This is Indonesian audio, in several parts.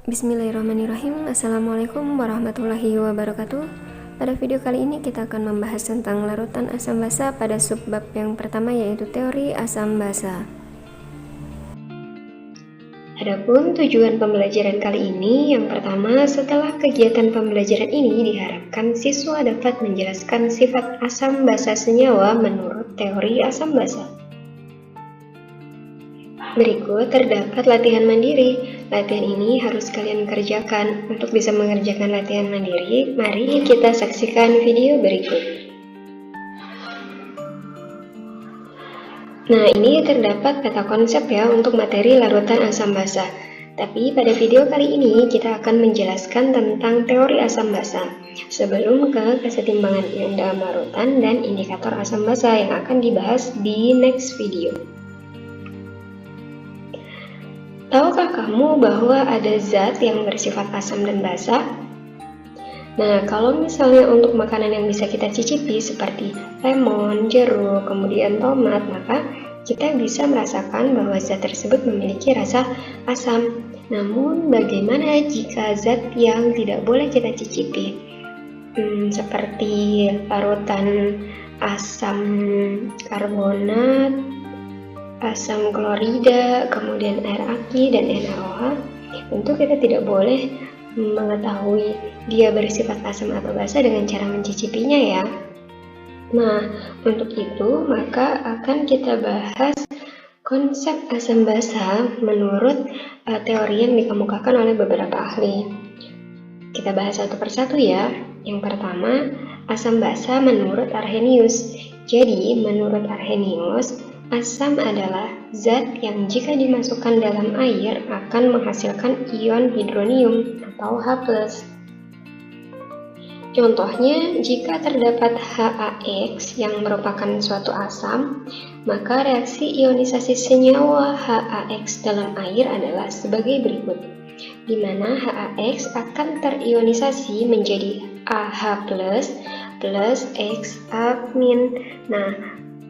Bismillahirrahmanirrahim. Assalamualaikum warahmatullahi wabarakatuh. Pada video kali ini kita akan membahas tentang larutan asam basa pada subbab yang pertama, yaitu teori asam basa. Adapun tujuan pembelajaran kali ini, yang pertama, setelah kegiatan pembelajaran ini diharapkan siswa dapat menjelaskan sifat asam basa senyawa menurut teori asam basa. Berikut terdapat latihan mandiri. Latihan ini harus kalian kerjakan. Untuk bisa mengerjakan latihan mandiri, mari kita saksikan video berikut. Nah, ini terdapat peta konsep ya untuk materi larutan asam basa. Tapi pada video kali ini kita akan menjelaskan tentang teori asam basa sebelum ke kesetimbangan ion dalam larutan dan indikator asam basa yang akan dibahas di next video. Tahukah kamu bahwa ada zat yang bersifat asam dan basa? Nah, kalau misalnya untuk makanan yang bisa kita cicipi seperti lemon, jeruk, kemudian tomat, maka kita bisa merasakan bahwa zat tersebut memiliki rasa asam. Namun, bagaimana jika zat yang tidak boleh kita cicipi? Seperti larutan asam karbonat, asam klorida, kemudian air aki, dan NaOH. Tentu kita tidak boleh mengetahui dia bersifat asam atau basa dengan cara mencicipinya ya. Nah, untuk itu maka akan kita bahas konsep asam basa menurut teori yang dikemukakan oleh beberapa ahli. Kita bahas satu persatu ya. Yang pertama, asam basa menurut Arrhenius. Jadi, menurut Arrhenius, asam adalah zat yang jika dimasukkan dalam air akan menghasilkan ion hidronium atau H+. Contohnya, jika terdapat HAX yang merupakan suatu asam, maka reaksi ionisasi senyawa HAX dalam air adalah sebagai berikut, di mana HAX akan terionisasi menjadi AH+ plus XA-. Nah,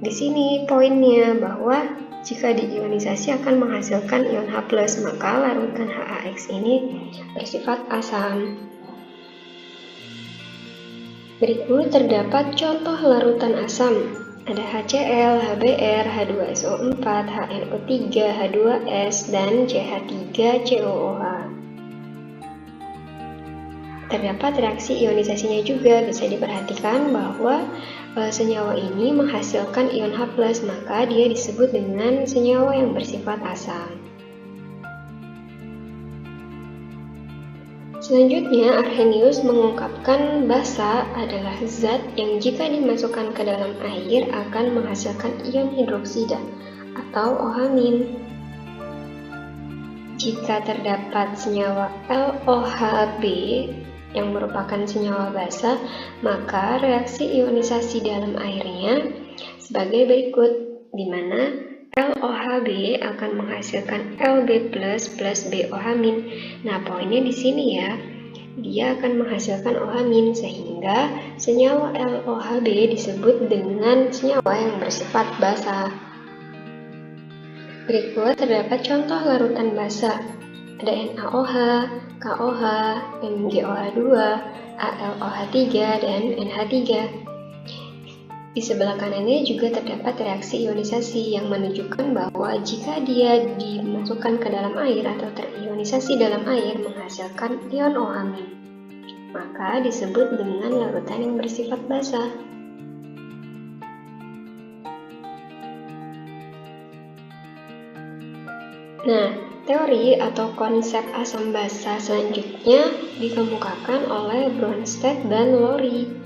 di sini poinnya bahwa jika diionisasi akan menghasilkan ion H+, maka larutan HAX ini bersifat asam. Berikut terdapat contoh larutan asam. Ada HCl, HBr, H2SO4, HNO3, H2S, dan CH3COOH. Terdapat reaksi ionisasinya juga. Bisa diperhatikan bahwa senyawa ini menghasilkan ion H+, maka dia disebut dengan senyawa yang bersifat asam. Selanjutnya, Arrhenius mengungkapkan basa adalah zat yang jika dimasukkan ke dalam air akan menghasilkan ion hidroksida atau OH-. Jika terdapat senyawa LOHB yang merupakan senyawa basa, maka reaksi ionisasi dalam airnya sebagai berikut, di mana LOHB akan menghasilkan Lb+ plus BOH-. Nah, poinnya di sini ya, dia akan menghasilkan OH- sehingga senyawa LOHB disebut dengan senyawa yang bersifat basa. Berikut terdapat contoh larutan basa. Ada NaOH, KOH, MgOH2, AlOH3, dan NH3. Di sebelah kanannya juga terdapat reaksi ionisasi yang menunjukkan bahwa jika dia dimasukkan ke dalam air atau terionisasi dalam air menghasilkan ion OH-, maka disebut dengan larutan yang bersifat basa. Nah, teori atau konsep asam basa selanjutnya dikemukakan oleh Bronsted dan Lowry.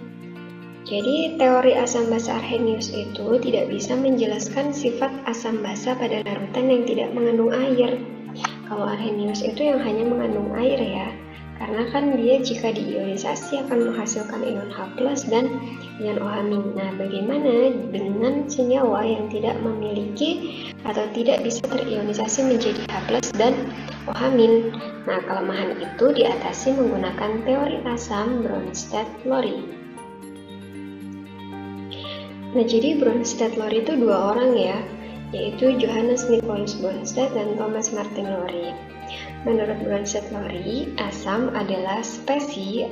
Jadi, teori asam basa Arrhenius itu tidak bisa menjelaskan sifat asam basa pada larutan yang tidak mengandung air. Kalau Arrhenius itu yang hanya mengandung air ya, karena kan dia jika diionisasi akan menghasilkan ion H+ dan ion OH-. Nah, bagaimana dengan senyawa yang tidak memiliki atau tidak bisa terionisasi menjadi H+ dan OH-? Nah, kelemahan itu diatasi menggunakan teori asam Bronsted-Lowry. Nah, jadi Bronsted-Lowry itu dua orang ya, yaitu Johannes Nicolaus Bronsted dan Thomas Martin Lowry. Menurut Bronsted Lowry, asam adalah spesies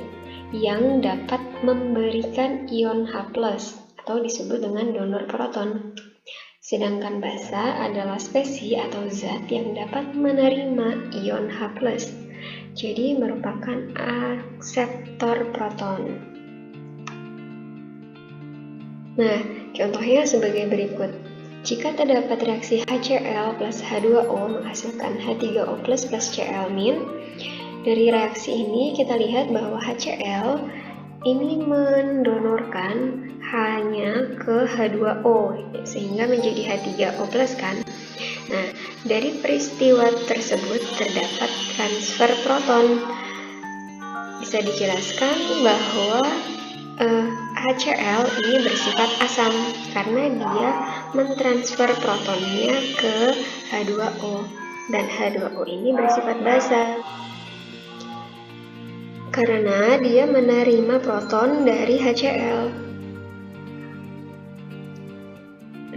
yang dapat memberikan ion H+, atau disebut dengan donor proton. Sedangkan basa adalah spesies atau zat yang dapat menerima ion H+, jadi merupakan akseptor proton. Nah, contohnya sebagai berikut. Jika terdapat reaksi HCl plus H2O menghasilkan H3O plus Cl-. Dari reaksi ini kita lihat bahwa HCl ini mendonorkan hanya ke H2O sehingga menjadi H3O plus kan. Nah, dari peristiwa tersebut terdapat transfer proton. Bisa dijelaskan bahwa HCl ini bersifat asam karena dia mentransfer protonnya ke H2O dan H2O ini bersifat basa karena dia menerima proton dari HCl.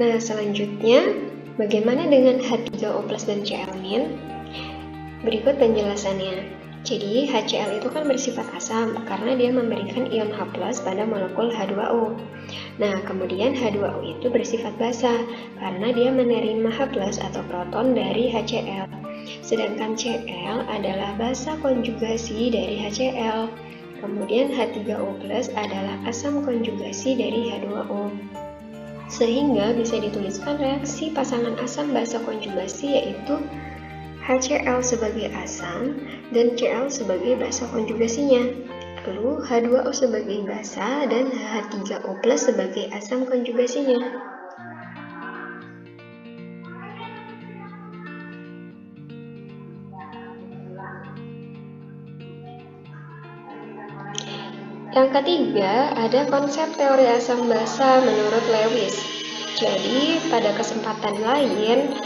Nah, selanjutnya bagaimana dengan H3O plus dan Cl-? Berikut penjelasannya. Jadi, HCl itu kan bersifat asam karena dia memberikan ion H+ pada molekul H2O. Nah, kemudian H2O itu bersifat basa karena dia menerima H+ atau proton dari HCl. Sedangkan Cl adalah basa konjugasi dari HCl. Kemudian H3O+ adalah asam konjugasi dari H2O. Sehingga bisa dituliskan reaksi pasangan asam basa konjugasi yaitu HCl sebagai asam dan Cl sebagai basa konjugasinya. Lalu H2O sebagai basa dan H3O+ sebagai asam konjugasinya. Yang ketiga, ada konsep teori asam basa menurut Lewis. Jadi, pada kesempatan lain,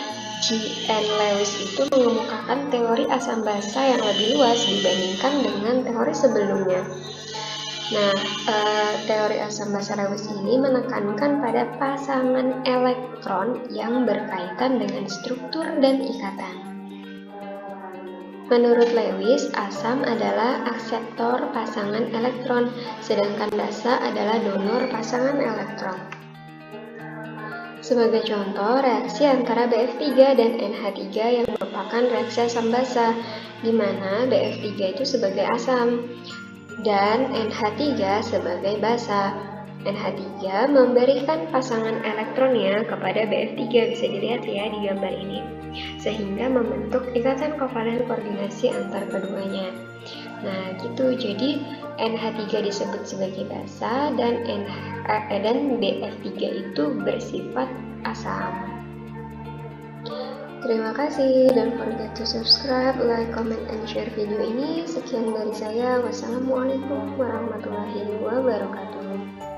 G.N. Lewis itu mengemukakan teori asam basa yang lebih luas dibandingkan dengan teori sebelumnya. Nah, teori asam basa Lewis ini menekankan pada pasangan elektron yang berkaitan dengan struktur dan ikatan. Menurut Lewis, asam adalah akseptor pasangan elektron, sedangkan basa adalah donor pasangan elektron. Sebagai contoh, reaksi antara BF3 dan NH3 yang merupakan reaksi asam basa, di mana BF3 itu sebagai asam dan NH3 sebagai basa. NH3 memberikan pasangan elektronnya kepada BF3, bisa dilihat ya di gambar ini, sehingga membentuk ikatan kovalen koordinasi antar keduanya. Nah, gitu. Jadi NH3 disebut sebagai basa dan BF3 itu bersifat asam. Terima kasih, don't forget to subscribe, like, comment, and share video ini. Sekian dari saya. Wassalamualaikum warahmatullahi wabarakatuh.